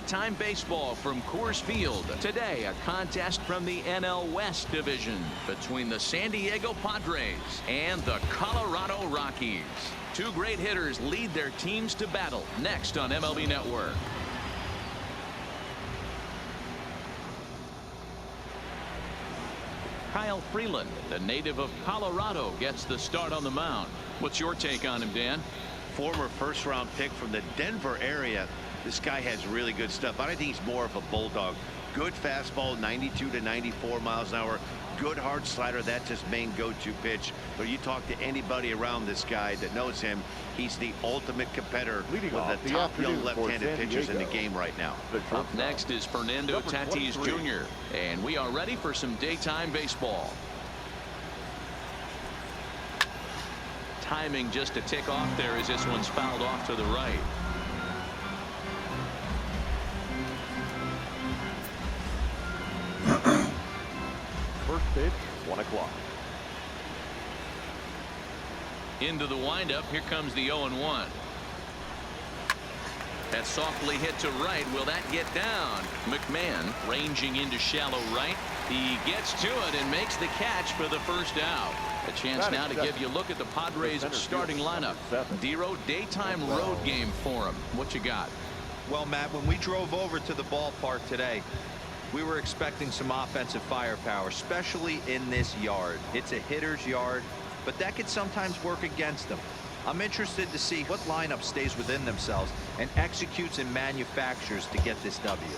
daytime baseball from Coors Field. Today, a contest from the NL West division between the San Diego Padres and the Colorado Rockies. Two great hitters lead their teams to battle next on MLB Network. Kyle Freeland, the native of Colorado, gets the start on the mound. What's your take on him, Dan? Former first-round pick from the Denver area. This guy has really good stuff. I think he's more of a bulldog. Good fastball, 92 to 94 miles an hour. Good hard slider. That's his main go-to pitch. But you talk to anybody around this guy that knows him, he's the ultimate competitor with the top young left-handed pitchers in the game right now. Up next is Fernando Tatis Jr. And we are ready for some daytime baseball. Timing just a tick off there as this one's fouled off to the right. First pitch, 1 o'clock. Into the windup. Here comes the 0-1. That's softly hit to right. Will that get down? McMahon ranging into shallow right. He gets to it and makes the catch for the first out. A chance now to give you a look at the Padres starting lineup. Dero, daytime road game for him. What you got? Well, Matt, when we drove over to the ballpark today, we were expecting some offensive firepower, especially in this yard. It's a hitter's yard, but that could sometimes work against them. I'm interested to see what lineup stays within themselves and executes and manufactures to get this W.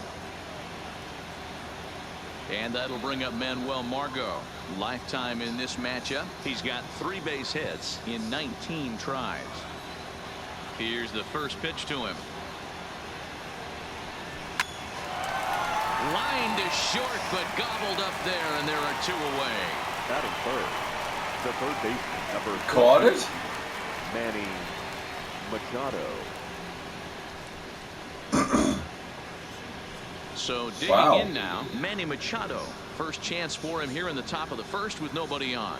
And that'll bring up Manuel Margot. Lifetime in this matchup. He's got 3 base hits in 19 tries. Here's the first pitch to him. Line to short, but gobbled up there, and there are 2 away. Batting third, the third baseman, number Caught it? Manny Machado. So digging in now, Manny Machado. First chance for him here in the top of the first with nobody on.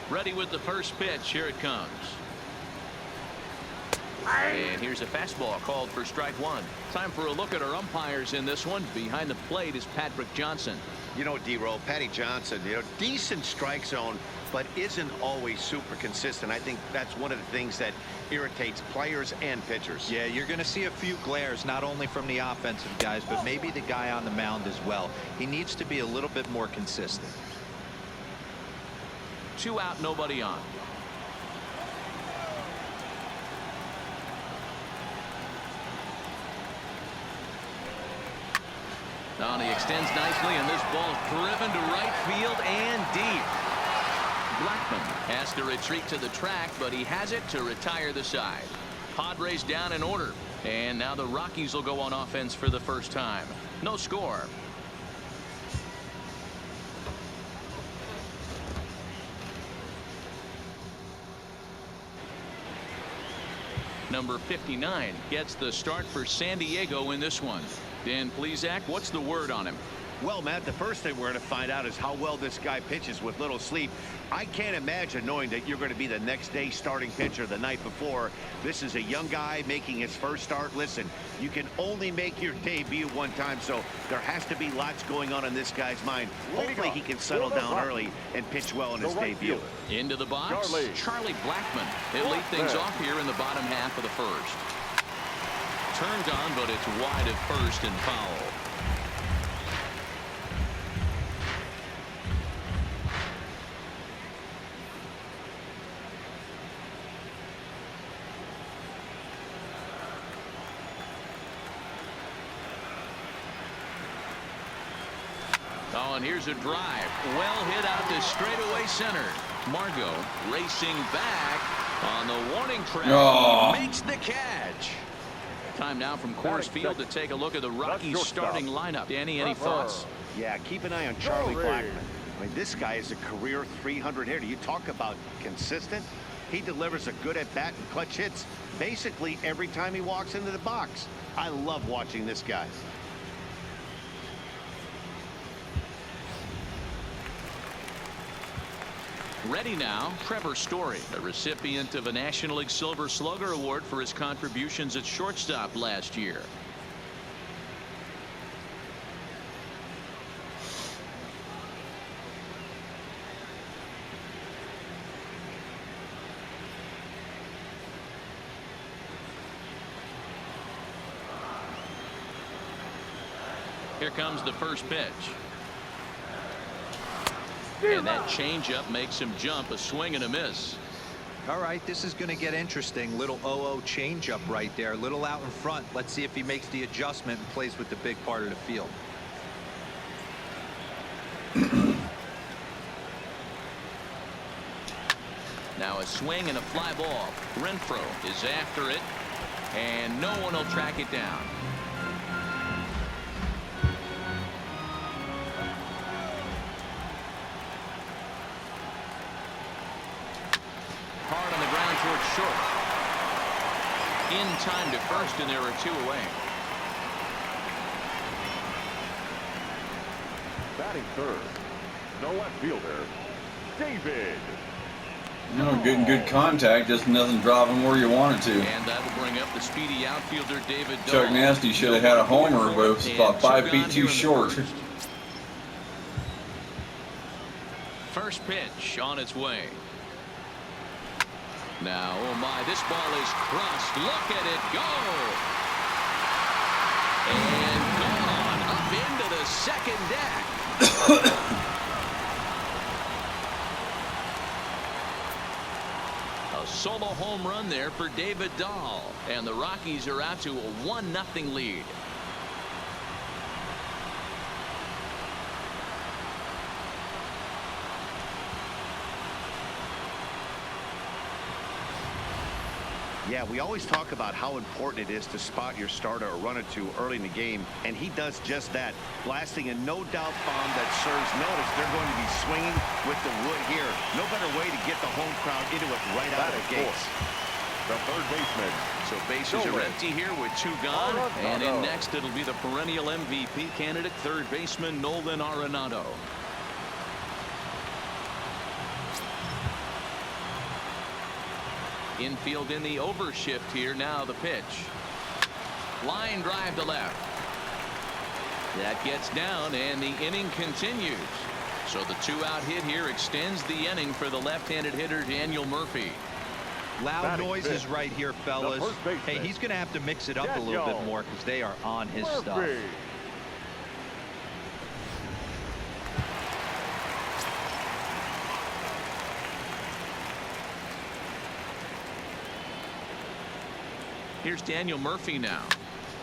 Ready with the first pitch. Here it comes. And here's a fastball called for strike 1. Time for a look at our umpires in this one. Behind the plate is Patrick Johnson. You know, D-Roll, Patty Johnson, decent strike zone, but isn't always super consistent. I think that's one of the things that irritates players and pitchers. Yeah, you're going to see a few glares, not only from the offensive guys, but maybe the guy on the mound as well. He needs to be a little bit more consistent. 2 out, nobody on. Now he extends nicely, and this ball driven to right field and deep. Blackman has to retreat to the track, but he has it to retire the side. Padres down in order, and now the Rockies will go on offense for the first time. No score. Number 59 gets the start for San Diego in this one. Dan Plesac, what's the word on him? Well, Matt, the first thing we're going to find out is how well this guy pitches with little sleep. I can't imagine knowing that you're going to be the next day starting pitcher the night before. This is a young guy making his first start. Listen, you can only make your debut one time, so there has to be lots going on in this guy's mind. Hopefully he can settle down early and pitch well in his debut. Into the box, Charlie Blackman. He'll lead things off here in the bottom half of the first. Turned on, but it's wide at first and foul. Oh, and here's a drive. Well hit out to straightaway center. Margot racing back on the warning track. Oh. He makes the catch. Time now from Coors Field to take a look at the Rockies starting lineup. Danny, any thoughts? Yeah, keep an eye on Charlie Blackman. I mean, this guy is a career 300 hitter. You talk about consistent. He delivers a good at-bat and clutch hits basically every time he walks into the box. I love watching this guy. Ready now, Trevor Story, a recipient of a National League Silver Slugger Award for his contributions at shortstop last year. Here comes the first pitch. And that changeup makes him jump. A swing and a miss. All right, this is going to get interesting. Little 0-0 changeup right there. Little out in front. Let's see if he makes the adjustment and plays with the big part of the field. Now a swing and a fly ball. Renfroe is after it, and no one will track it down. Hard on the ground towards short. In time to first, and there are 2 away. Batting third, the left fielder, David. You know, getting good contact, just nothing dropping where you want it to. And that will bring up the speedy outfielder David Chuck Dahl. Nasty should have had a homer, but it was about 5 feet too short. First pitch on its way. Now, oh my, this ball is crushed. Look at it go. And gone up into the second deck. A solo home run there for David Dahl. And the Rockies are out to a 1-0 lead. Yeah, we always talk about how important it is to spot your starter or run it to early in the game, and he does just that, blasting a no-doubt bomb that serves notice. They're going to be swinging with the wood here. No better way to get the home crowd into it right out of the gates. The third baseman. So bases are empty here with 2 gone, and in next it'll be the perennial MVP candidate, third baseman Nolan Arenado. Infield in the overshift here. Now the pitch. Line drive to left. That gets down, and the inning continues. So the 2-out hit here extends the inning for the left-handed hitter Daniel Murphy. Loud noises right here, fellas. Hey, he's going to have to mix it up a little bit more because they are on his stuff. Here's Daniel Murphy now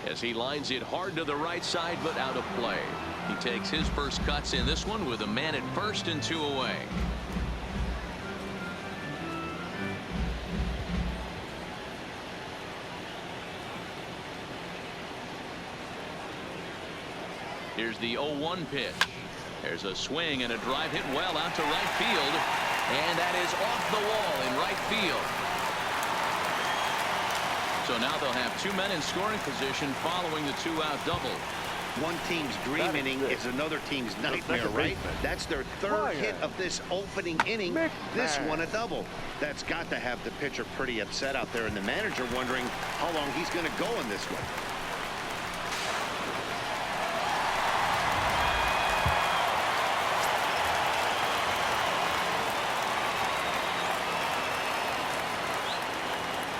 as he lines it hard to the right side, but out of play. He takes his first cuts in this one with a man at first and 2 away. Here's the 0-1 pitch. There's a swing and a drive hit well out to right field, and that is off the wall in right field. So now they'll have 2 men in scoring position following the 2-out double. One team's dream inning is another team's nightmare, right? That's their third hit of this opening inning. This one a double. That's got to have the pitcher pretty upset out there, and the manager wondering how long he's going to go in this one.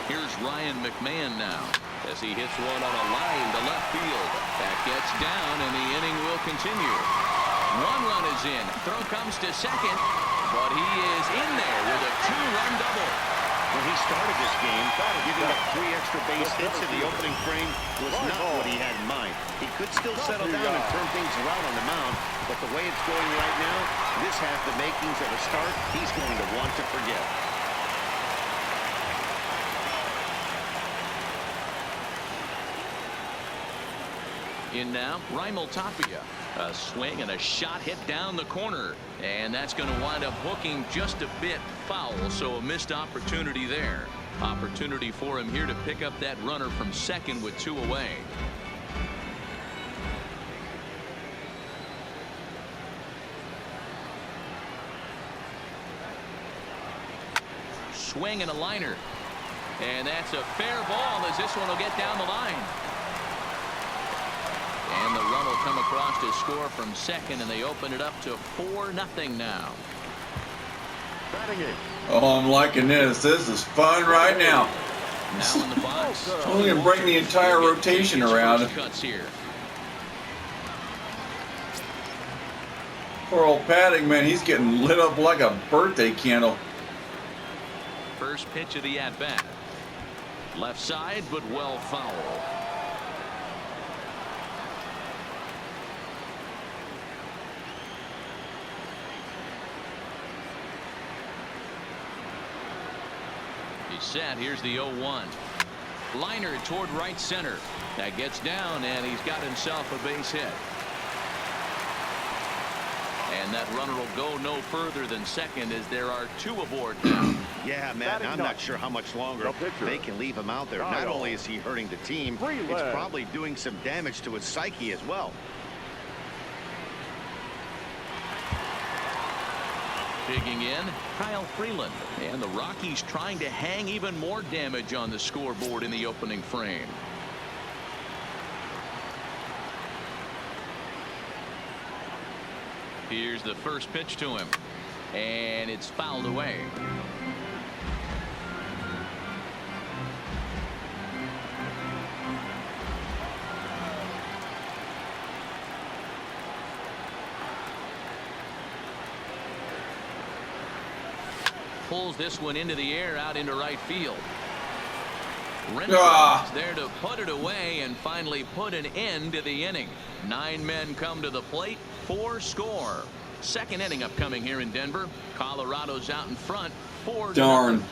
Here's Ryan McMahon now as he hits one on a line to left field. That gets down, and the inning will continue. 1 run is in. Throw comes to second, but he is in there with a 2-run double. When he started this game, giving up 3 extra base hits in the opening frame was not what he had in mind. He could still settle down and turn things around on the mound, but the way it's going right now, this has the makings of a start he's going to want to forget. In now, Raimel Tapia. A swing and a shot hit down the corner. And that's going to wind up hooking just a bit foul, so a missed opportunity there. Opportunity for him here to pick up that runner from second with 2 away. Swing and a liner. And that's a fair ball as this one will get down the line. And the run will come across to score from second, and they open it up to 4-0 now. Batting it. Oh, I'm liking this. This is fun right now. Now in the box. Only going to bring the entire rotation around. Cuts here. Poor old Paddock, man, he's getting lit up like a birthday candle. First pitch of the at-bat. Left side, but well foul. He's set. Here's the 0-1. Liner toward right center. That gets down, and he's got himself a base hit. And that runner will go no further than second as there are 2 aboard now. Yeah, man, I'm not sure how much longer they can leave him out there. Not only is he hurting the team, it's probably doing some damage to his psyche as well. Digging in, Kyle Freeland. And the Rockies trying to hang even more damage on the scoreboard in the opening frame. Here's the first pitch to him. And it's fouled away. Pulls this one into the air out into right field. Renfroe's there to put it away and finally put an end to the inning. 9 men come to the plate, 4 score. Second inning upcoming here in Denver. Colorado's out in front. 4-0. Darn.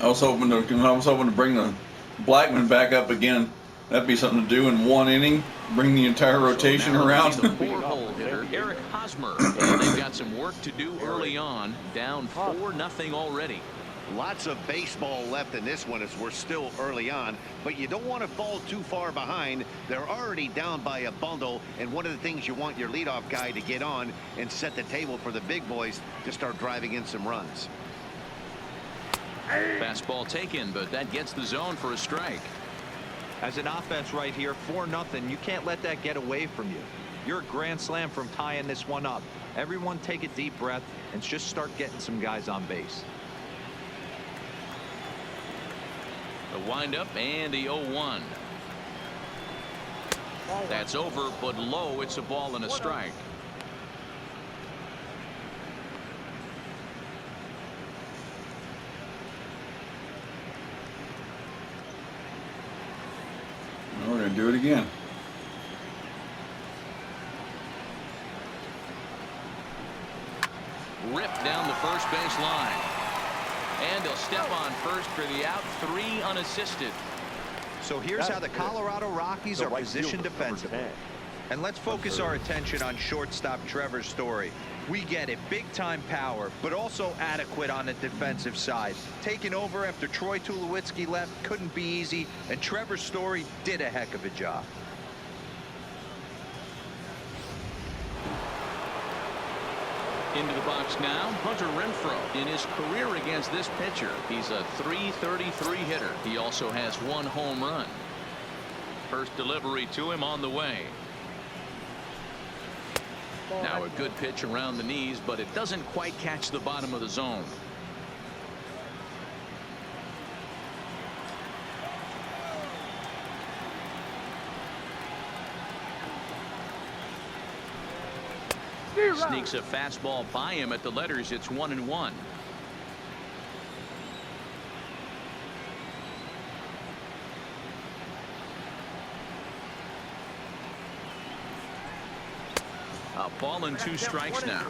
I was hoping to bring the Blackman back up again. That'd be something to do in 1 inning. Bring the entire rotation around. The 4-hole hitter, Eric Hosmer. And they've got some work to do early on. Down 4-0 already. Lots of baseball left in this one as we're still early on, but you don't want to fall too far behind. They're already down by a bundle, and one of the things you want your leadoff guy to get on and set the table for the big boys to start driving in some runs. Fastball taken, but that gets the zone for a strike. As an offense right here, 4-0, you can't let that get away from you. You're a grand slam from tying this one up. Everyone take a deep breath and just start getting some guys on base. The windup and the 0-1. That's over, but low. It's a ball and a strike. We're going to do it again. Ripped down the first base line. And he'll step on first for the out. 3 unassisted. So here's how the Colorado Rockies are positioned defensively. And let's focus our attention on shortstop Trevor Story. We get it, big time power, but also adequate on the defensive side. Taking over after Troy Tulowitzki left couldn't be easy, and Trevor Story did a heck of a job. Into the box now, Hunter Renfroe. In his career against this pitcher, he's a .333 hitter. He also has 1 home run. First delivery to him on the way. Now a good pitch around the knees, but it doesn't quite catch the bottom of the zone. Sneaks a fastball by him at the letters. It's 1-1. A ball and 2 strikes now.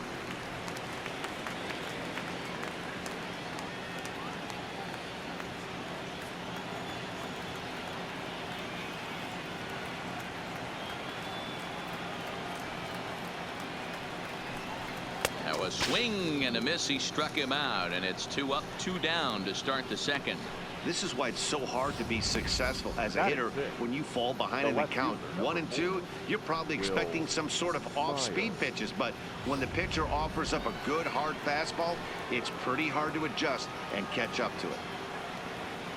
a swing and a miss. He struck him out, and it's 2 up, 2 down to start the second. This is why it's so hard to be successful as a hitter when you fall behind in the count. 1 and 2, you're probably expecting some sort of off-speed pitches, but when the pitcher offers up a good hard fastball, it's pretty hard to adjust and catch up to it.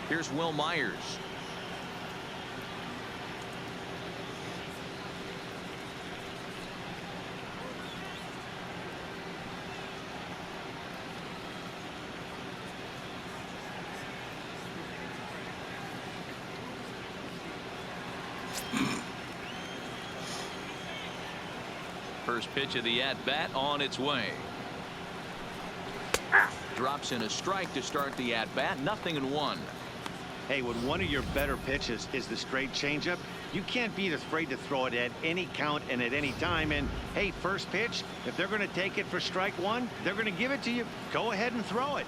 Here's Will Myers. First pitch of the at-bat on its way. Drops in a strike to start the at-bat. 0-1. Hey, when one of your better pitches is the straight changeup, you can't be afraid to throw it at any count and at any time. And hey, first pitch, if they're going to take it for strike 1, they're going to give it to you. Go ahead and throw it.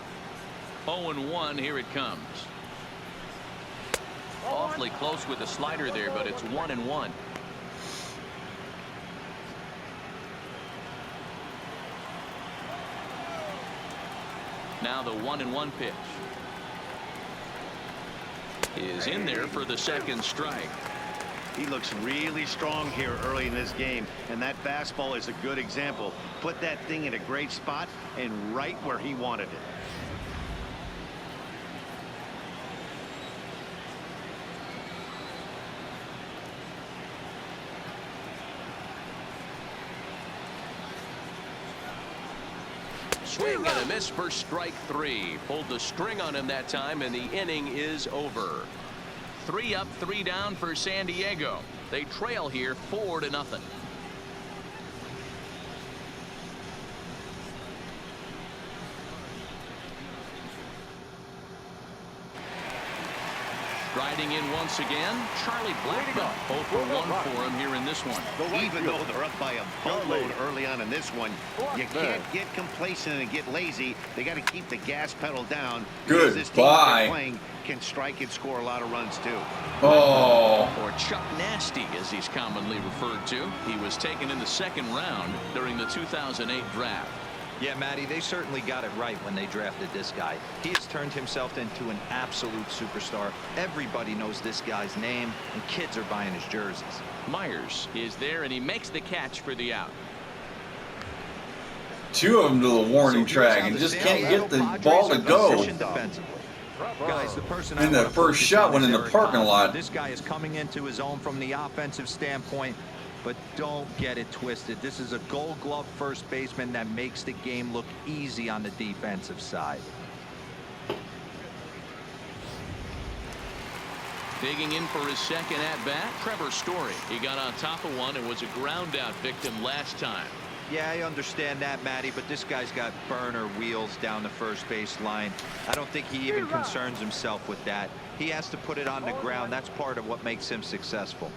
0-1. Here it comes. Awfully close with the slider there, but it's 1-1. Now the 1-1 pitch is in there for the second strike. He looks really strong here early in this game, and that fastball is a good example. Put that thing in a great spot and right where he wanted it. Swing and a miss for strike 3. Pulled the string on him that time, and the inning is over. 3 up, 3 down for San Diego. They trail here 4-0. Striding in once again, Charlie Blackmon. 0 for 1 for him here in this one. Even though they're up by a boatload early on in this one, you can't get complacent and get lazy. They got to keep the gas pedal down. Good. This team they're playing can strike and score a lot of runs too. Oh. Or Chuck Nasty, as he's commonly referred to. He was taken in the second round during the 2008 draft. Yeah, Matty, they certainly got it right when they drafted this guy. He has turned himself into an absolute superstar. Everybody knows this guy's name, and kids are buying his jerseys. Myers is there, and he makes the catch for the out. 2 of them to the warning track and just can't get the ball to go. Guys, the person And the first shot went in the parking lot. This guy is coming into his own from the offensive standpoint, but don't get it twisted. This is a Gold Glove first baseman that makes the game look easy on the defensive side. Digging in for his second at-bat, Trevor Story. He got on top of one and was a ground-out victim last time. Yeah, I understand that, Matty, but this guy's got burner wheels down the first base line. I don't think he even concerns himself with that. He has to put it on the ground. That's part of what makes him successful.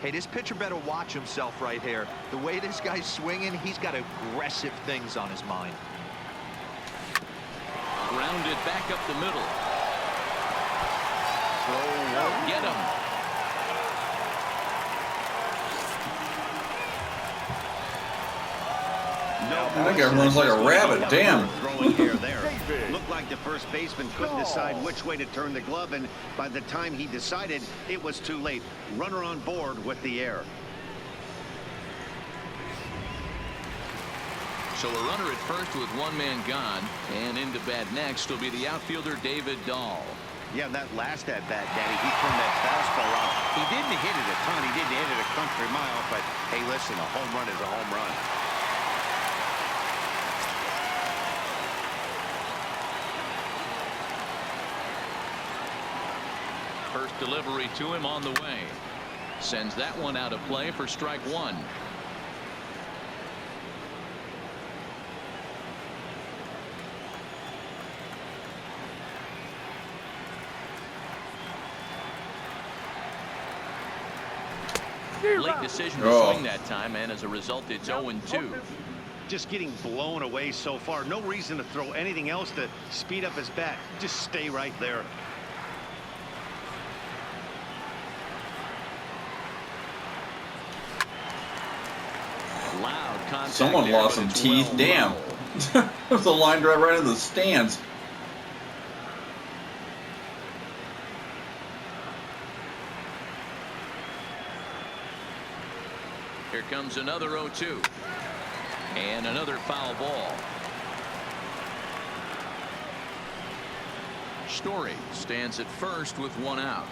Hey, this pitcher better watch himself right here. The way this guy's swinging, he's got aggressive things on his mind. Grounded back up the middle. Get him. That guy runs like a rabbit. Damn. Throwing here there. Looked like the first baseman couldn't decide which way to turn the glove, and by the time he decided, it was too late. Runner on board with the air. So a runner at first with 1 man gone, and into bat next will be the outfielder David Dahl. Yeah, that last at bat, Daddy, he turned that fastball out. He didn't hit it a ton. He didn't hit it a country mile, but hey, listen, a home run is a home run. First delivery to him on the way. Sends that one out of play for strike 1. Late decision to swing that time, and as a result, it's 0-2. Just getting blown away so far. No reason to throw anything else to speed up his bat. Just stay right there. Loud contact. Someone lost some teeth. Damn. It was a line drive right into the stands. Here comes another 0-2. And another foul ball. Story stands at first with one out.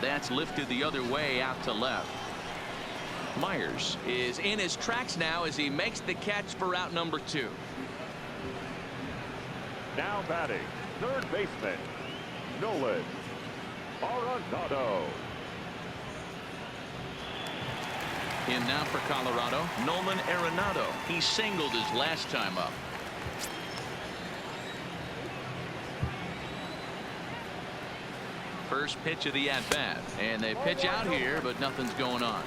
That's lifted the other way out to left. Myers is in his tracks now as he makes the catch for out number 2. Now batting, third baseman, Nolan Arenado. In now for Colorado, Nolan Arenado. He singled his last time up. First pitch of the at-bat, and they pitch out here, but nothing's going on.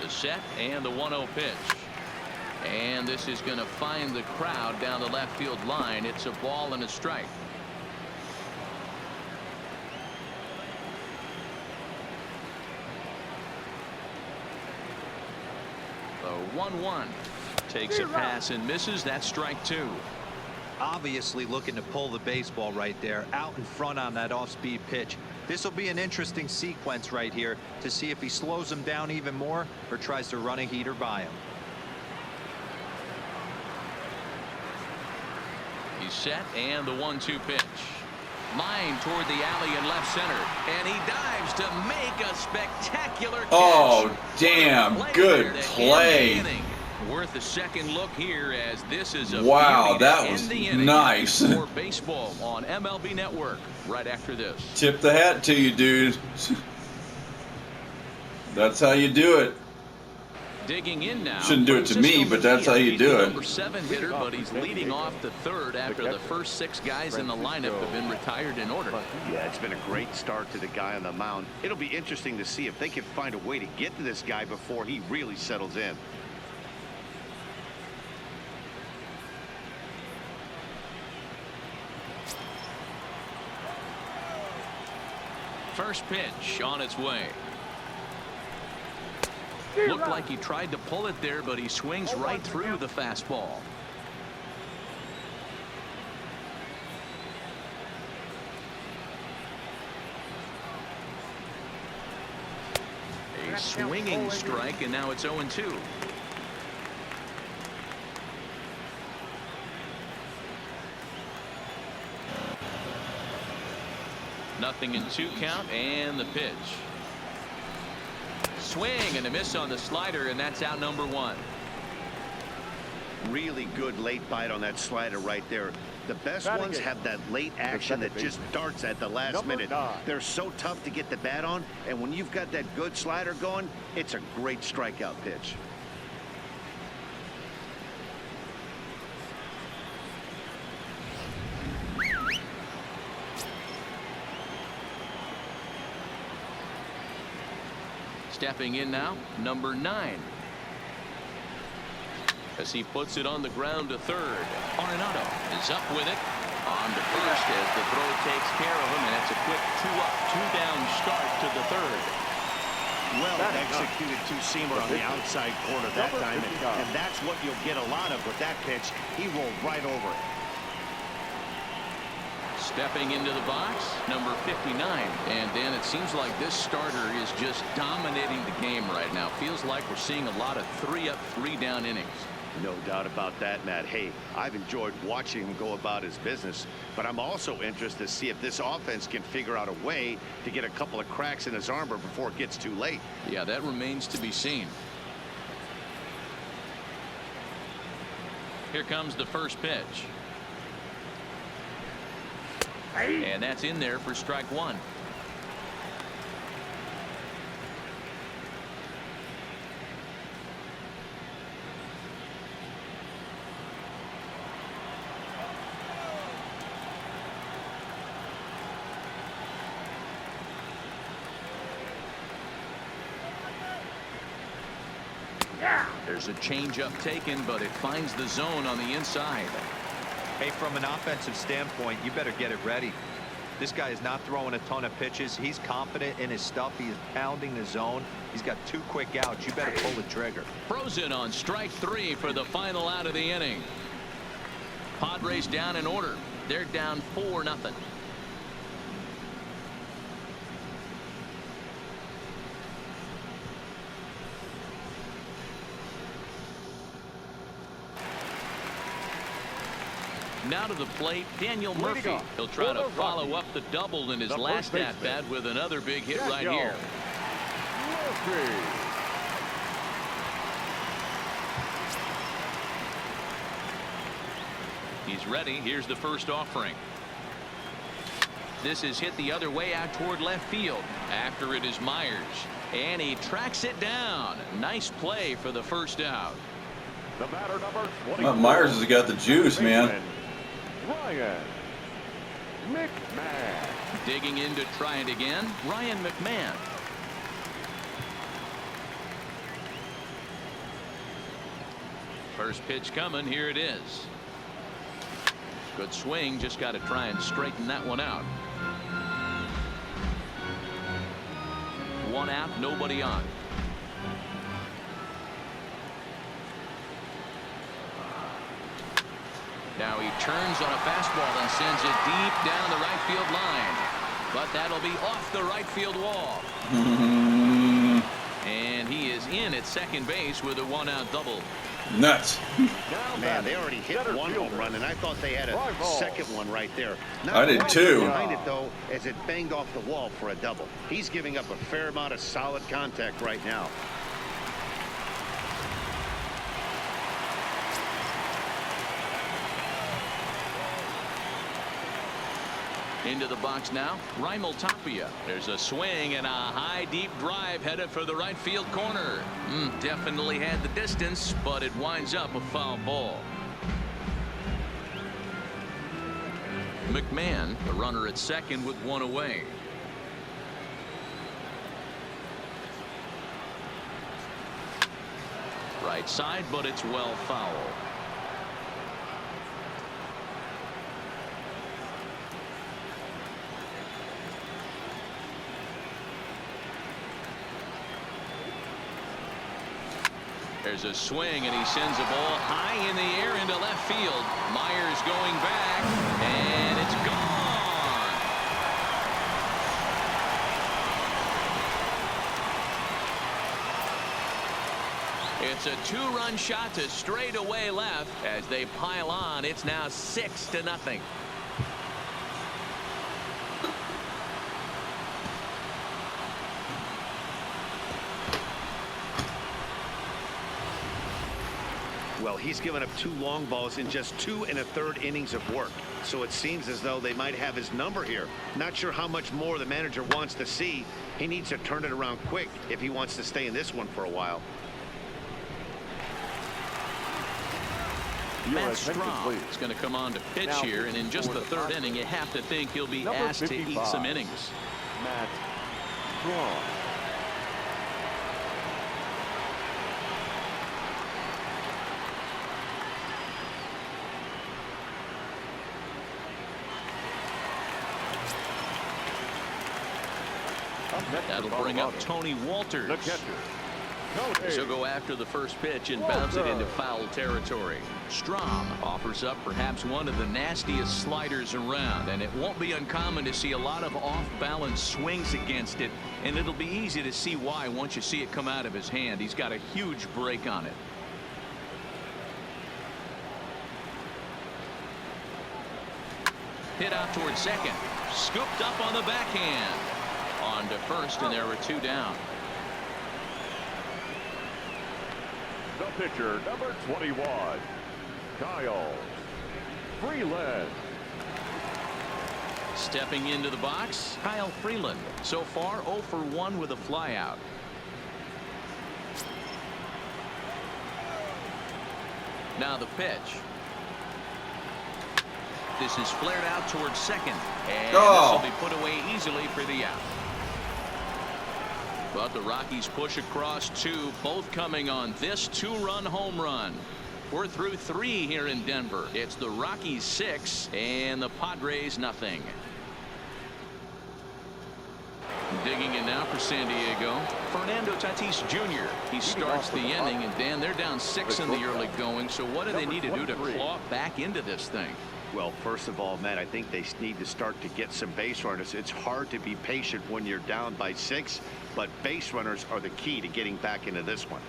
The set and the 1-0 pitch. And this is going to find the crowd down the left field line. It's a ball and a strike. The 1-1 takes a pass and misses. That's strike 2. Obviously looking to pull the baseball right there out in front on that off-speed pitch. This will be an interesting sequence right here to see if he slows him down even more or tries to run a heater by him. He's set and the 1-2 pitch. Line toward the alley in left center, and he dives to make a spectacular catch. Oh, damn. Good play. Worth a second look here, as this is a wow, beauty that to was end the inning. nice. For baseball on MLB Network right after this. Tip the hat to you, dude. That's how you do it. Digging in now. Shouldn't do it to me, but that's how you do it. Number 7 hitter, but he's leading off the third after the first 6 guys in the lineup have been retired in order. Yeah, it's been a great start to the guy on the mound. It'll be interesting to see if they can find a way to get to this guy before he really settles in. First pitch on its way. Looked like he tried to pull it there, but he swings right through the fastball. A swinging strike, and now it's 0-2. Nothing in 2 count, and the pitch. Swing and a miss on the slider, and that's out number 1. Really good late bite on that slider right there. The best ones have that late action that just darts at the last minute. They're so tough to get the bat on, and when you've got that good slider going, it's a great strikeout pitch. Stepping in now, number 9. As he puts it on the ground to third. Arenado is up with it. On to first as the throw takes care of him, and it's a quick 2-up, 2-down start to the third. Well executed two-seamer on the outside corner that time, and that's what you'll get a lot of with that pitch. He rolled right over it. Stepping into the box, number 59. And Dan, it seems like this starter is just dominating the game right now. Feels like we're seeing a lot of 3-up, 3-down innings. No doubt about that, Matt. Hey, I've enjoyed watching him go about his business, but I'm also interested to see if this offense can figure out a way to get a couple of cracks in his armor before it gets too late. Yeah, that remains to be seen. Here comes the first pitch. And that's in there for strike 1. There's a changeup taken, but it finds the zone on the inside. Hey, from an offensive standpoint, you better get it ready. This guy is not throwing a ton of pitches. He's confident in his stuff. He is pounding the zone. He's got 2 quick outs. You better pull the trigger. Frozen on strike 3 for the final out of the inning. Padres down in order. They're down 4-0. Now to the plate, Daniel Murphy. He'll try to follow up the double in his last at-bat with another big hit right here. He's ready. Here's the first offering. This is hit the other way out toward left field. After it is Myers. And he tracks it down. Nice play for the first out. The batter number 24. Myers has got the juice, man. Ryan McMahon. Digging in to try it again, Ryan McMahon. First pitch coming. Here it is. Good swing. Just got to try and straighten that one out. 1 out, nobody on. Now he turns on a fastball and sends it deep down the right field line. But that'll be off the right field wall. And he is in at second base with a 1-out double. Nuts. Man, they already hit 1 home run, and I thought they had a second one right there. I did too. Behind it, though, as it banged off the wall for a double. He's giving up a fair amount of solid contact right now. Into the box now, Raimel Tapia. There's a swing and a high deep drive headed for the right field corner. Definitely had the distance, but it winds up a foul ball. McMahon, the runner at second with 1 away. Right side, but it's well foul. There's a swing, and he sends a ball high in the air into left field. Myers going back, and it's gone. It's a 2-run shot to straightaway left. As they pile on, it's now 6-0. Well, he's given up 2 long balls in just 2 1/3 innings of work. So it seems as though they might have his number here. Not sure how much more the manager wants to see. He needs to turn it around quick if he wants to stay in this one for a while. Matt Strom is going to come on to pitch here, and in just the 3rd inning, you have to think he'll be asked to eat some innings. Matt Strom. That'll bring up Tony Walters. The catcher. He'll go after the first pitch and bounce it into foul territory. Strom offers up perhaps one of the nastiest sliders around, and it won't be uncommon to see a lot of off-balance swings against it, and it'll be easy to see why once you see it come out of his hand. He's got a huge break on it. Hit out towards second. Scooped up on the backhand. On to first, and there were 2 down. The pitcher, number 21, Kyle Freeland. Stepping into the box, Kyle Freeland. So far 0 for 1 with a flyout. Now the pitch. This is flared out towards second, and this will be put away easily for the out. But the Rockies push across 2, both coming on this 2-run home run. We're through 3 here in Denver. It's the Rockies 6 and the Padres nothing. Digging in now for San Diego, Fernando Tatis Jr. He starts the inning, and Dan, they're down 6 in the early going. So what do they need to do to claw back into this thing? Well, first of all, Matt, I think they need to start to get some base runners. It's hard to be patient when you're down by 6, but base runners are the key to getting back into this one.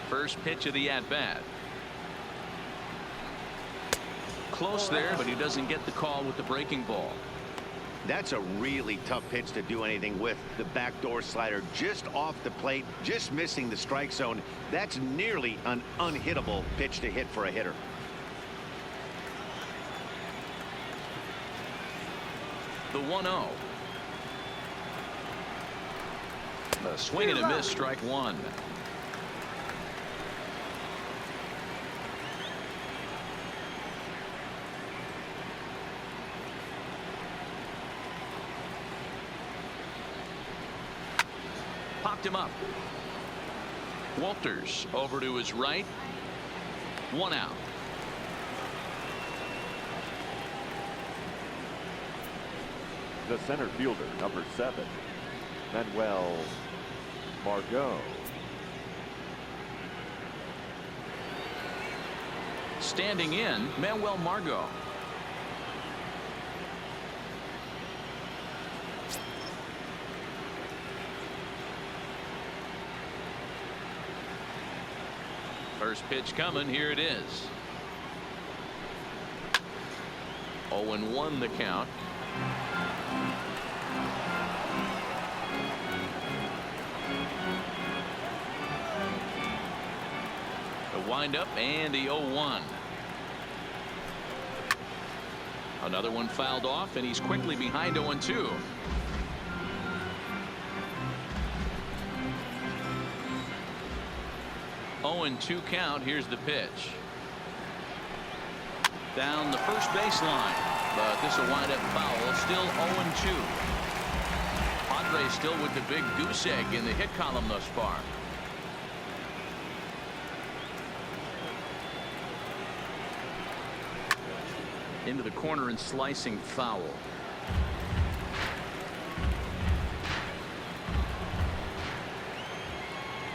First pitch of the at-bat. Close there, but he doesn't get the call with the breaking ball. That's a really tough pitch to do anything with. The backdoor slider just off the plate, just missing the strike zone. That's nearly an unhittable pitch to hit for a hitter. The 1-0. A swing and a miss, strike 1. Popped him up. Walters over to his right. 1 out. The center fielder, number 7, Manuel Margot. Standing in, Manuel Margot. First pitch coming. Here it is. 0-1 the count. The windup and the 0-1. Another one fouled off, and he's quickly behind 0-2. Two count. Here's the pitch. Down the first baseline, but this will wind up foul. Still 0-2. Padres still with the big goose egg in the hit column thus far. Into the corner and slicing foul.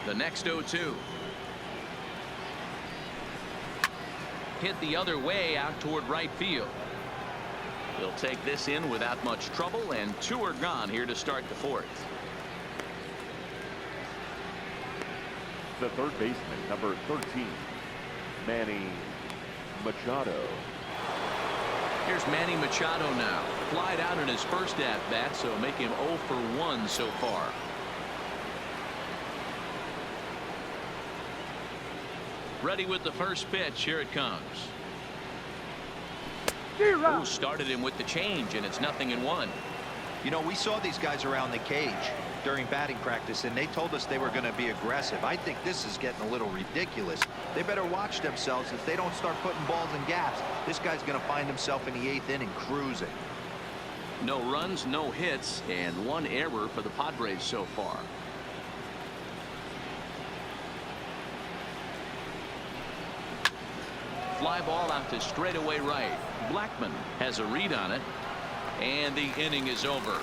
The next 0-2. Hit the other way out toward right field. He'll take this in without much trouble, and 2 are gone here to start the 4th. The third baseman, number 13, Manny Machado. Here's Manny Machado now. Flied out in his first at-bat, so make him 0 for 1 so far. Ready with the first pitch. Here it comes. Oh, started him with the change, and it's 0-1. You know, we saw these guys around the cage during batting practice, and they told us they were going to be aggressive. I think this is getting a little ridiculous. They better watch themselves. If they don't start putting balls in gaps, this guy's going to find himself in the 8th inning cruising. No runs, no hits, and 1 error for the Padres so far. Fly ball out to straightaway right. Blackman has a read on it, and the inning is over.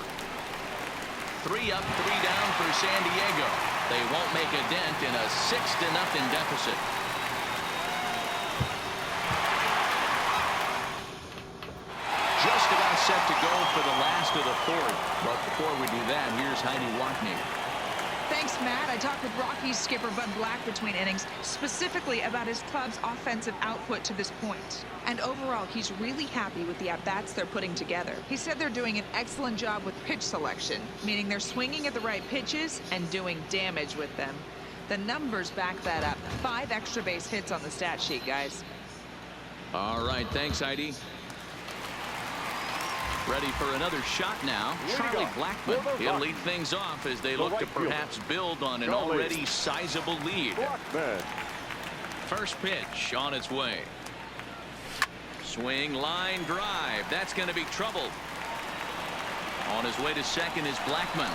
3 up, 3 down for San Diego. They won't make a dent in a 6-0 deficit. Just about set to go for the last of the 4th. But before we do that, here's Heidi Watney. Thanks, Matt. I talked with Rockies skipper Bud Black between innings, specifically about his club's offensive output to this point. And overall, he's really happy with the at-bats they're putting together. He said they're doing an excellent job with pitch selection, meaning they're swinging at the right pitches and doing damage with them. The numbers back that up. 5 extra base hits on the stat sheet, guys. All right, thanks, Heidi. Ready for another shot now. Charlie Blackman. He'll lead things off as they look to perhaps build on an already sizable lead. First pitch on its way. Swing, line drive. That's going to be trouble. On his way to second is Blackmon.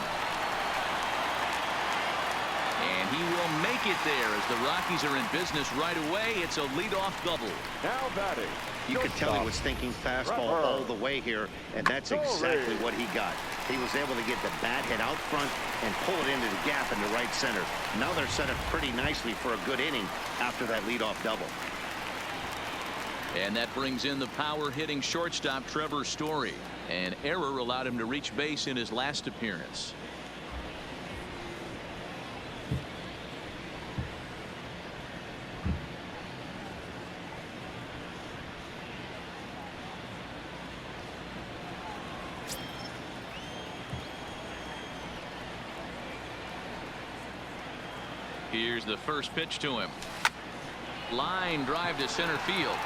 And he will make it there as the Rockies are in business right away. It's a leadoff double. Now batting. You could tell he was thinking fastball all the way here, and that's exactly what he got. He was able to get the bat hit out front and pull it into the gap in the right center. Now they're set up pretty nicely for a good inning after that leadoff double. And that brings in the power hitting shortstop Trevor Story. An error allowed him to reach base in his last appearance. Here's the first pitch to him. Line drive to center field.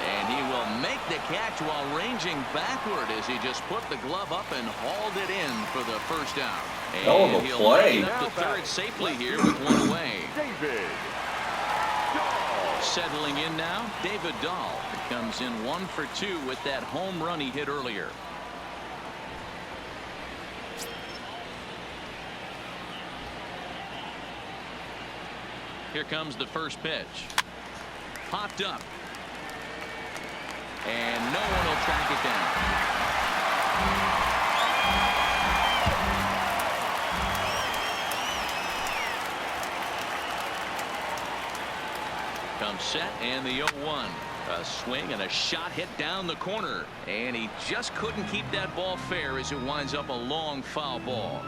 And he will make the catch while ranging backward as he just put the glove up and hauled it in for the first out. Hell of a And he'll play. make it up to third safely here with one away. David. Settling in now, David Dahl comes in 1 for 2 with that home run he hit earlier. Here comes the first pitch. Popped up. And no one will track it down. Comes set and the 0-1. A swing and a shot hit down the corner. And he just couldn't keep that ball fair as it winds up a long foul ball.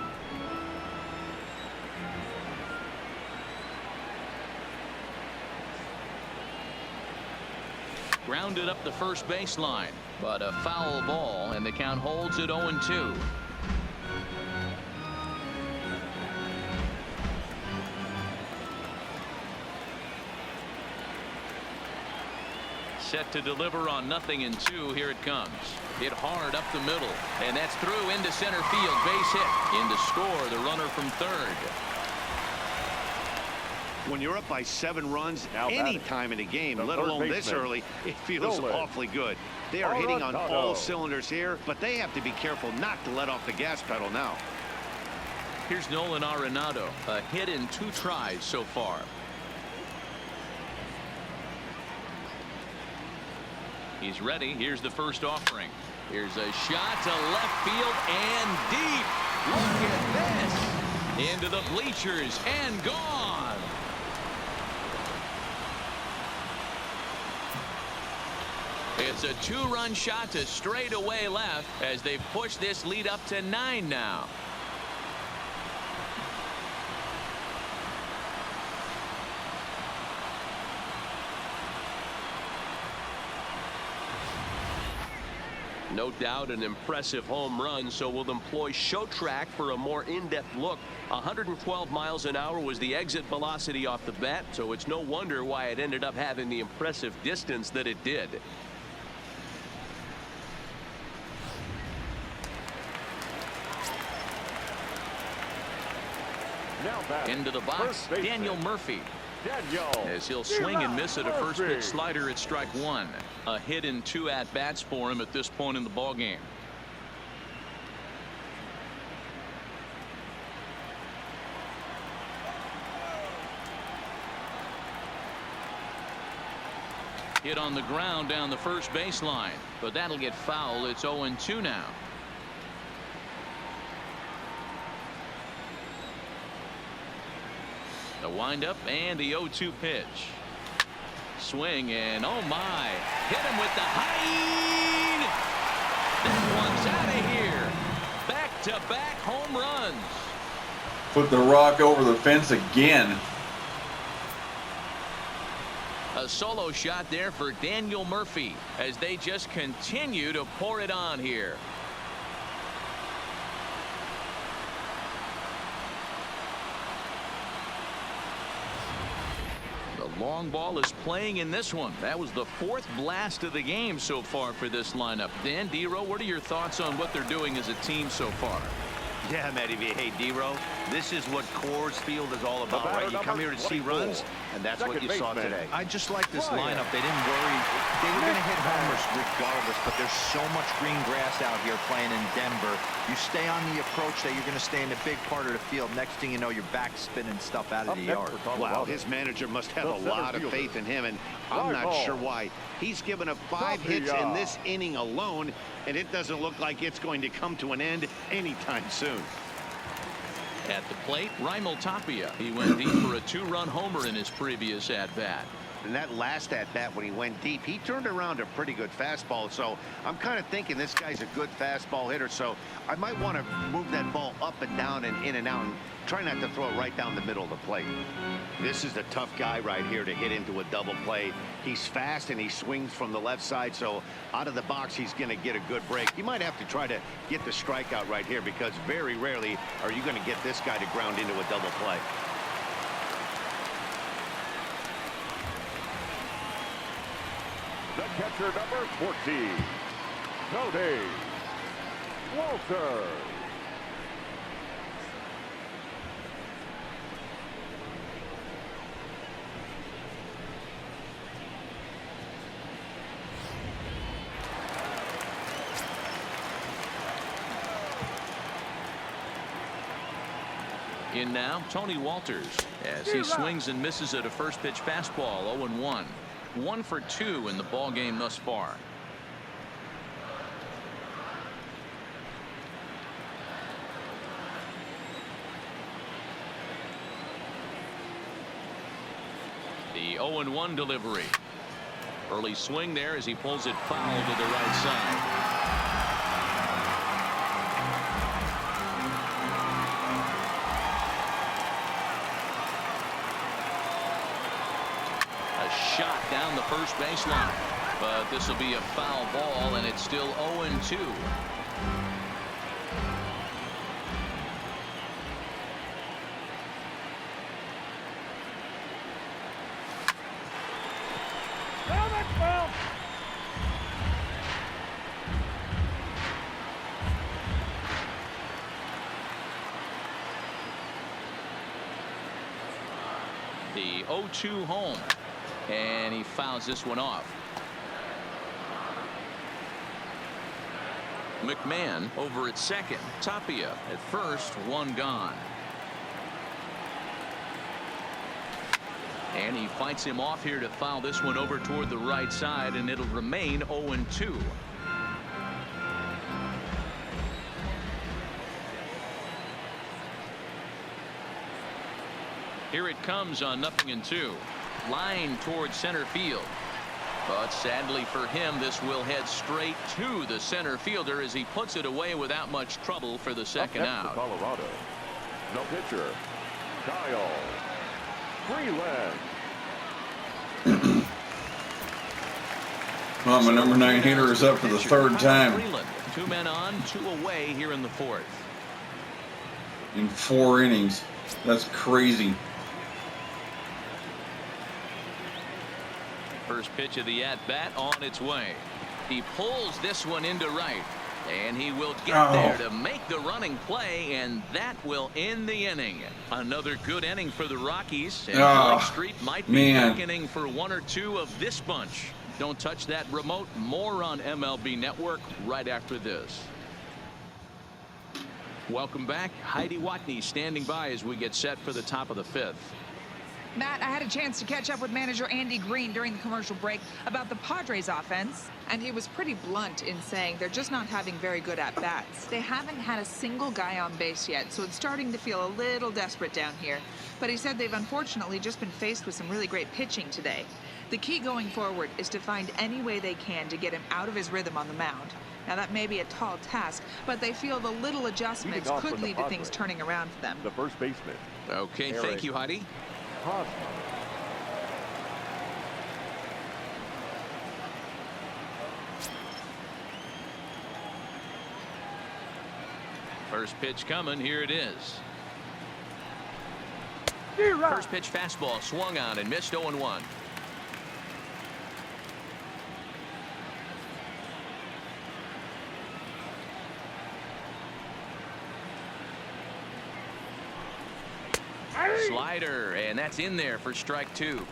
Grounded up the first baseline, but a foul ball, and the count holds at 0-2. Set to deliver on 0-2. Here it comes. Hit hard up the middle, and that's through into center field. Base hit. In to score the runner from third. When you're up by 7 runs Now any batting. time in a game, The let third alone this baseman. early, it feels Nolan. awfully good. They are hitting on Arenado. all cylinders here, but they have to be careful not to let off the gas pedal now. Here's Nolan Arenado. A hit in 2 tries so far. He's ready. Here's the first offering. Here's a shot to left field and deep. Look at this. Into the bleachers and gone. It's a 2-run shot to straightaway left as they push this lead up to 9 now. No doubt an impressive home run, so we'll employ show track for a more in-depth look. 112 miles an hour was the exit velocity off the bat, so it's no wonder why it ended up having the impressive distance that it did. Now batting. Into the box, First baseman. Daniel Murphy. Daniel. As he'll swing and miss at a first Murphy. pitch slider at strike 1. A hit in 2 at-bats for him at this point in the ball game. Hit on the ground down the first baseline, but that'll get foul. It's 0-2 now. The windup and the 0-2 pitch. Swing and oh my, hit him with the high. That one's out of here. Back-to-back home runs. Put the rock over the fence again. A solo shot there for Daniel Murphy as they just continue to pour it on here. The long ball is playing in this one. That was the 4th blast of the game so far for this lineup. Dan, D-Row, what are your thoughts on what they're doing as a team so far? Yeah, Matty V. Hey, D-Row, this is what Coors Field is all about, batter right? You come here to see number runs, And that's what you saw today. I just like this lineup. They didn't worry. They were going to hit homers regardless, but there's so much green grass out here playing in Denver. You stay on the approach that you're going to stay in a big part of the field. Next thing you know, you're back spinning stuff out of the yard. Wow, his manager must have a lot of faith in him, and I'm not sure why. He's given up 5 hits in this inning alone, and it doesn't look like it's going to come to an end anytime soon. At the plate, Raimel Tapia. He went deep for a 2-run homer in his previous at-bat. And that last at-bat when he went deep, he turned around a pretty good fastball. So I'm kind of thinking this guy's a good fastball hitter. So I might want to move that ball up and down and in and out and try not to throw it right down the middle of the plate. This is the tough guy right here to hit into a double play. He's fast and he swings from the left side. So out of the box, he's going to get a good break. You might have to try to get the strikeout right here because very rarely are you going to get this guy to ground into a double play. The catcher, number 14, Cody Walter. In now, Tony Walters as he swings and misses at a first pitch fastball. 0-1. 1 for 2 in the ball game thus far. The 0-1 delivery. Early swing there as he pulls it foul to the right side. Shot down the first baseline, but this will be a foul ball, and it's still 0-2. The 0-2 home. And he fouls this one off. McMahon over at second. Tapia at first. 1 gone. And he fights him off here to foul this one over toward the right side, and it'll remain 0-2. Here it comes on 0-2. Line towards center field, but sadly for him, this will head straight to the center fielder as he puts it away without much trouble for the second out. Colorado, no pitcher, Kyle Freeland. Well, my number 9 hitter is up for the 3rd time. Freeland, 2 men on, 2 away here in the 4th. In 4 innings. That's crazy. First pitch of the at-bat on its way. He pulls this one into right, and he will get there to make the running play, and that will end the inning. Another good inning for the Rockies, and Blake Street might be beckoning for 1 or 2 of this bunch. Don't touch that remote. More on MLB Network right after this. Welcome back. Heidi Watney standing by as we get set for the top of the 5th. Matt, I had a chance to catch up with manager Andy Green during the commercial break about the Padres offense, and he was pretty blunt in saying they're just not having very good at-bats. They haven't had a single guy on base yet, so it's starting to feel a little desperate down here. But he said they've unfortunately just been faced with some really great pitching today. The key going forward is to find any way they can to get him out of his rhythm on the mound. Now, that may be a tall task, but they feel the little adjustments could lead to things turning around for them. The first baseman. Okay, thank you, Heidi. First pitch coming. Here it is. First pitch fastball swung on and missed. 0-1. Slider, and that's in there for strike 2.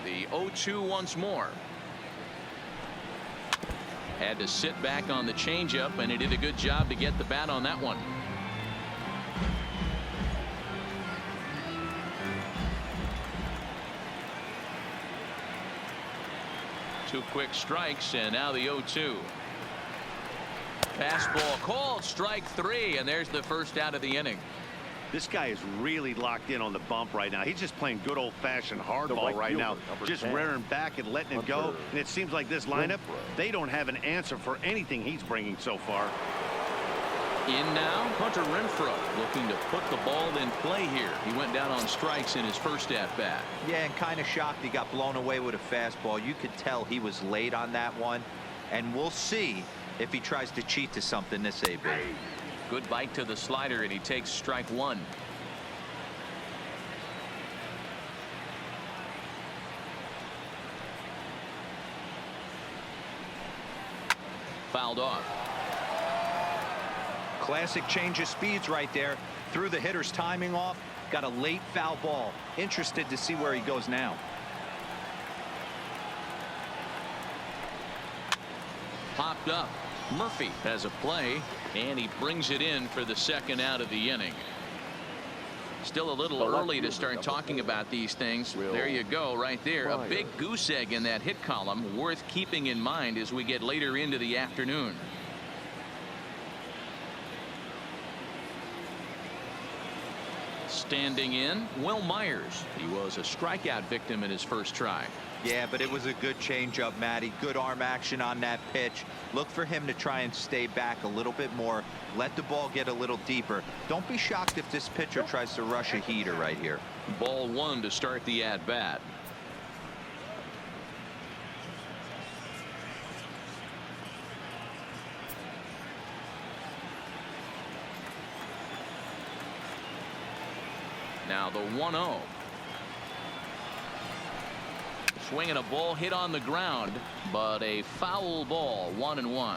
The 0-2 once more. Had to sit back on the changeup, and he did a good job to get the bat on that one. Two quick strikes, and now the 0-2. Fastball called, strike 3, and there's the first out of the inning. This guy is really locked in on the bump right now. He's just playing good old-fashioned hardball right now, just rearing back and letting it go. And it seems like this lineup, they don't have an answer for anything he's bringing so far. In now, Hunter Renfroe looking to put the ball in play here. He went down on strikes in his first at-bat. Yeah, and kind of shocked he got blown away with a fastball. You could tell he was late on that one, and we'll see if he tries to cheat to something this AB. Good bite to the slider, and he takes strike 1. Fouled off. Classic change of speeds right there. Threw the hitter's timing off. Got a late foul ball. Interested to see where he goes now. Popped up. Murphy has a play, and he brings it in for the second out of the inning. Still a little early to start talking about these things. There you go, right there. A big goose egg in that hit column, worth keeping in mind as we get later into the afternoon. Standing in, Will Myers. He was a strikeout victim in his first try. Yeah, but it was a good changeup, Matty. Good arm action on that pitch. Look for him to try and stay back a little bit more. Let the ball get a little deeper. Don't be shocked if this pitcher tries to rush a heater right here. Ball 1 to start the at-bat. Now the 1-0. Swinging a ball hit on the ground, but a foul ball. 1-1.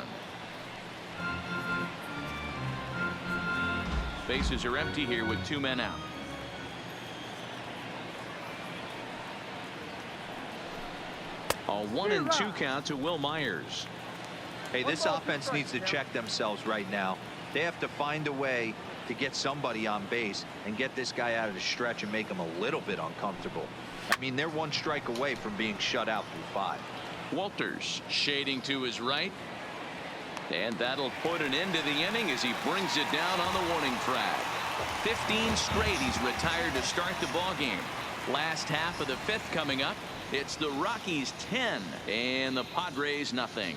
Bases are empty here with 2 men out. A 1-2 count to Will Myers. Hey, this offense needs to check themselves right now. They have to find a way to get somebody on base and get this guy out of the stretch and make him a little bit uncomfortable. I mean, they're 1 strike away from being shut out through 5. Walters shading to his right, and that'll put an end to the inning as he brings it down on the warning track. 15 straight he's retired to start the ball game. Last half of the 5th coming up. It's the Rockies 10 and the Padres nothing.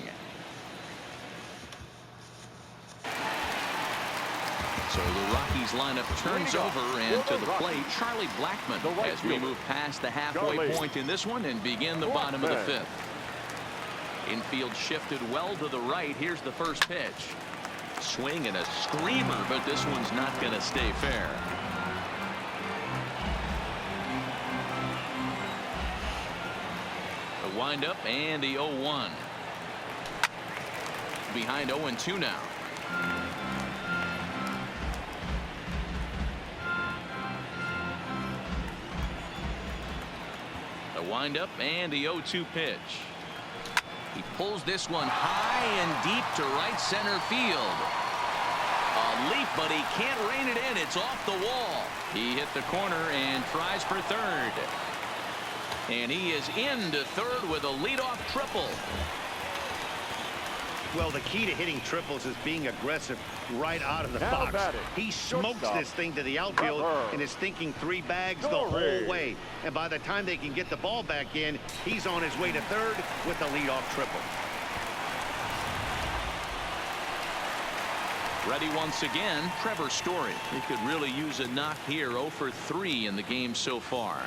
So the Rockies lineup turns over, and to the plate, Charlie Blackmon, as we move past the halfway point in this one and begin the bottom of the 5th. Infield shifted well to the right. Here's the first pitch. Swing and a screamer, but this one's not going to stay fair. The windup and the 0-1. Behind 0-2 now. Windup and the 0-2 pitch. He pulls this one high and deep to right center field. A leap, but he can't rein it in. It's off the wall. He hit the corner and tries for third. And he is into third with a leadoff triple. Well, the key to hitting triples is being aggressive right out of the box. He smokes this thing to the outfield and is thinking 3 bags the whole way. And by the time they can get the ball back in, he's on his way to third with the leadoff triple. Ready once again, Trevor Story. He could really use a knock here. 0 for 3 in the game so far.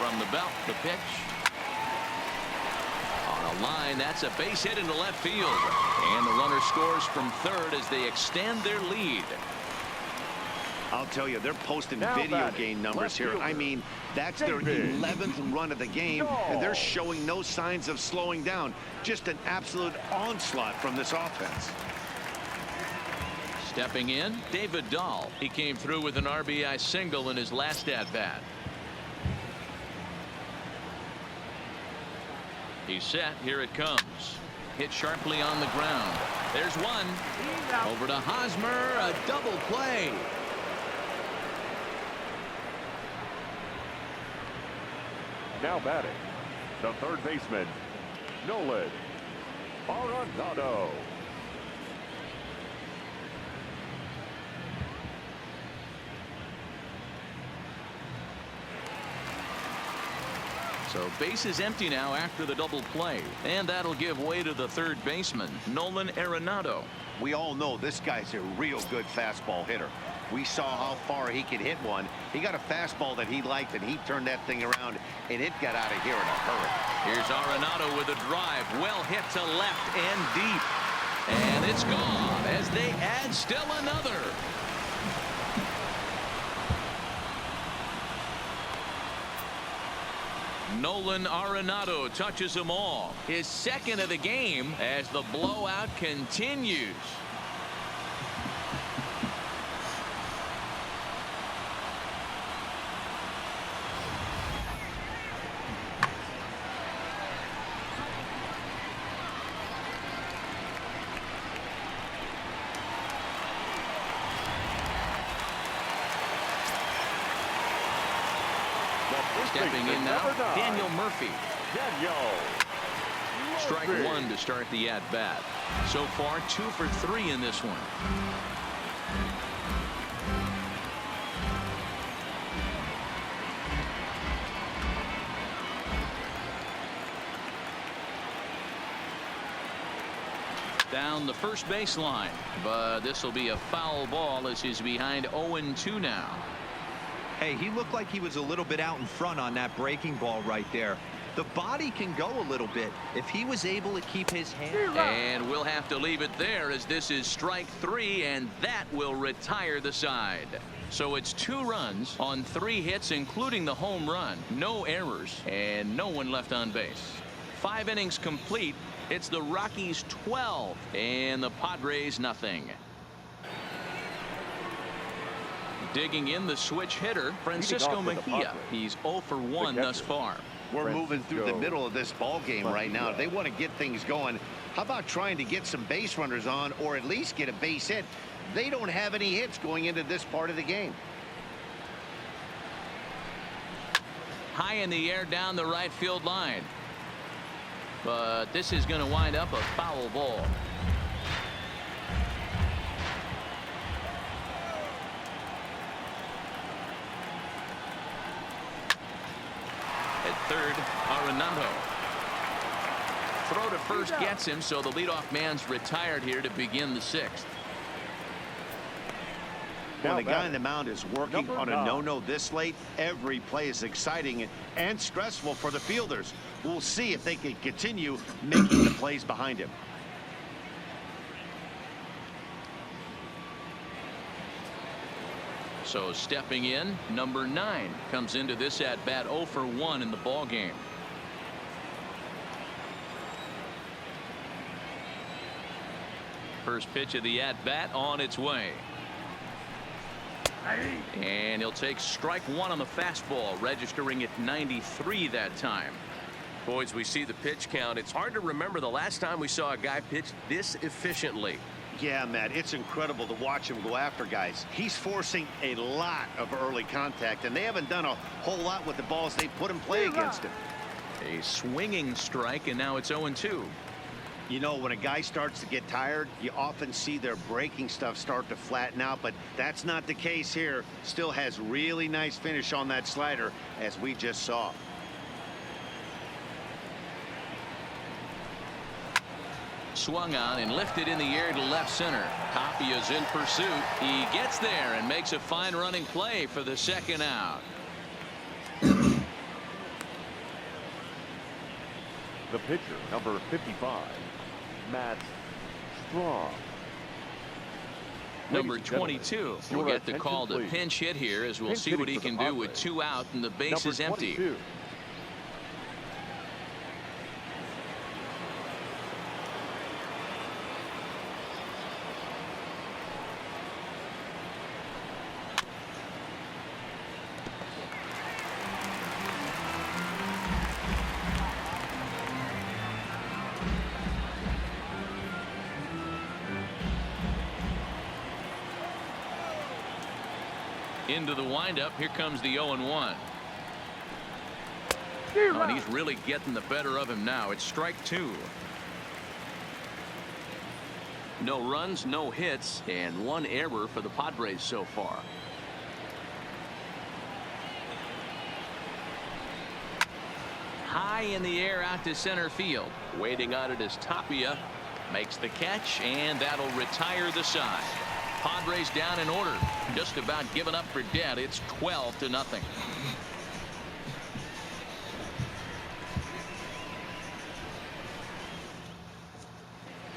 From the belt, the pitch. On a line, that's a base hit into left field. And the runner scores from third as they extend their lead. I'll tell you, they're posting Now video batting, game numbers left here. fielder, I mean, that's their David. 11th run of the game, and they're showing no signs of slowing down. Just an absolute onslaught from this offense. Stepping in, David Dahl. He came through with an RBI single in his last at-bat. He's set. Here it comes. Hit sharply on the ground. There's one. Over to Hosmer. A double play. Now batting, the third baseman, Nolan Arenado. So base is empty now after the double play. And that'll give way to the third baseman, Nolan Arenado. We all know this guy's a real good fastball hitter. We saw how far he could hit one. He got a fastball that he liked, and he turned that thing around, and it got out of here in a hurry. Here's Arenado with a drive. Well hit to left and deep. And it's gone as they add still another. Nolan Arenado touches them all. His second of the game as the blowout continues. Stepping in now, Daniel Murphy. Strike one to start the at-bat. So far, 2 for 3 in this one. Down the first baseline, but this will be a foul ball as he's behind 0-2 now. Hey, he looked like he was a little bit out in front on that breaking ball right there. The body can go a little bit if he was able to keep his hand. And we'll have to leave it there as this is strike 3, and that will retire the side. So it's 2 runs on 3 hits, including the home run. No errors and no one left on base. 5 innings complete. It's the Rockies 12 and the Padres nothing. Digging in the switch hitter, Francisco Mejia. He's 0 for 1 thus far. We're moving through the middle of this ball game right now. They want to get things going. How about trying to get some base runners on, or at least get a base hit? They don't have any hits going into this part of the game. High in the air down the right field line. But this is going to wind up a foul ball. At third, Arenado. Throw to first gets him, so the leadoff man's retired here to begin the 6th. When the guy on the mound is working on a no-no this late, every play is exciting and stressful for the fielders. We'll see if they can continue making the plays behind him. So stepping in, number 9 comes into this at bat 0 for 1 in the ball game. First pitch of the at bat on its way. And he'll take strike 1 on the fastball, registering at 93 that time. Boys, we see the pitch count. It's hard to remember the last time we saw a guy pitch this efficiently. Yeah, Matt, it's incredible to watch him go after guys. He's forcing a lot of early contact, and they haven't done a whole lot with the balls they put in play against him. A swinging strike, and now it's 0-2. You know, when a guy starts to get tired, you often see their breaking stuff start to flatten out, but that's not the case here. Still has really nice finish on that slider, as we just saw. Swung on and lifted in the air to left center. Tapia's in pursuit. He gets there and makes a fine running play for the second out. The pitcher, number 55, Matt Straw. Number 22 will get the call to pinch hit here, as we'll see what he can do with 2 out and the base is empty. Into the windup. Here comes the 0-1. And he's really getting the better of him now. It's strike 2. No runs, no hits, and 1 error for the Padres so far. High in the air out to center field. Waiting on it is Tapia. Makes the catch, and that'll retire the side. Padres down in order. Just about given up for dead. It's 12-0.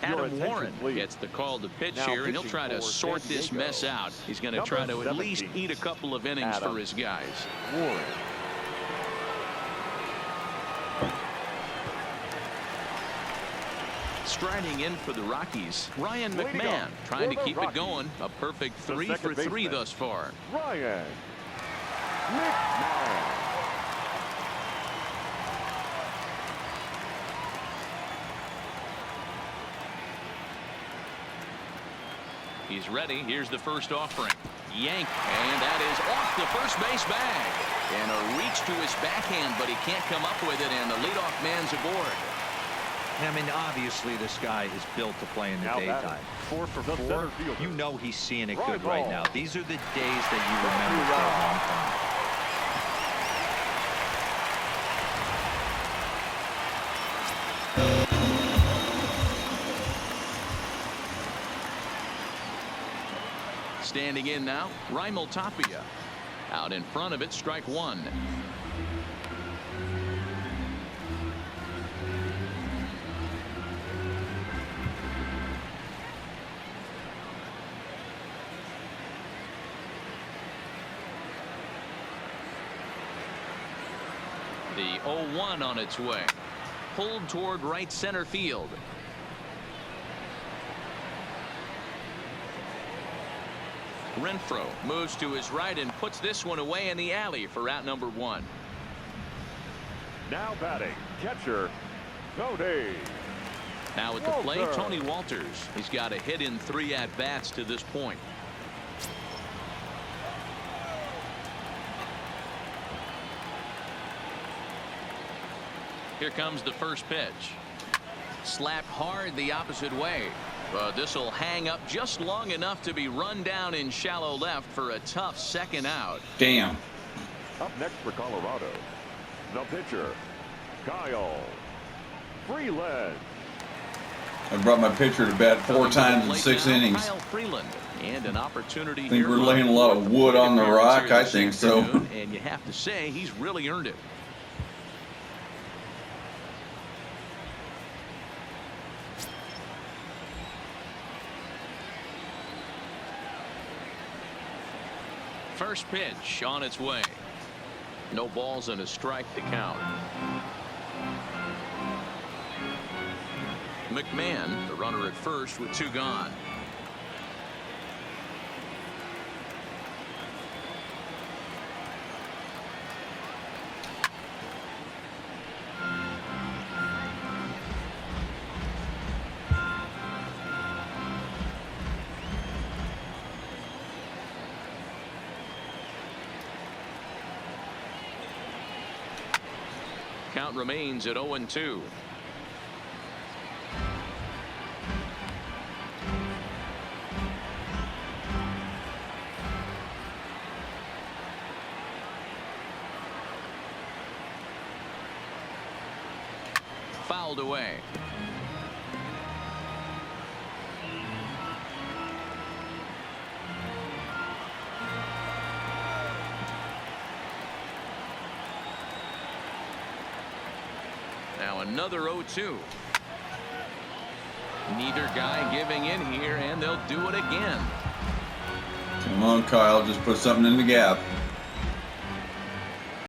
Adam Warren gets the call to pitch here, and he'll try to sort this mess out. He's going to try to at least eat a couple of innings for his guys. Warren. Striding in for the Rockies, Ryan McMahon, trying to keep it going. A perfect 3 for 3 thus far. Ryan McMahon. He's ready. Here's the first offering. Yank, and that is off the first base bag. And a reach to his backhand, but he can't come up with it, and the leadoff man's aboard. I mean, obviously this guy is built to play in the daytime. 4 for 4. You know he's seeing it good right now. These are the days that you remember for a long time. Standing in now, Raimel Tapia. Out in front of it, strike 1. The 0-1 on its way. Pulled toward right center field. Renfroe moves to his right and puts this one away in the alley for out number 1. Now batting, catcher, Tony. Now at the plate, Tony Walters. He's got a hit in 3 at-bats to this point. Here comes the first pitch. Slapped hard the opposite way. But this will hang up just long enough to be run down in shallow left for a tough second out. Damn. Up next for Colorado, the pitcher, Kyle Freeland. I brought my pitcher to bat 4 times in 6 innings. Kyle Freeland, and an opportunity. I think we're laying a lot of wood on the rock. I think so. And you have to say he's really earned it. First pitch on its way. No balls and a strike to count. McMahon, the runner at first with 2 gone. Count remains at 0-2. Fouled away. Now another 0-2. Neither guy giving in here, and they'll do it again. Come on, Kyle. Just put something in the gap.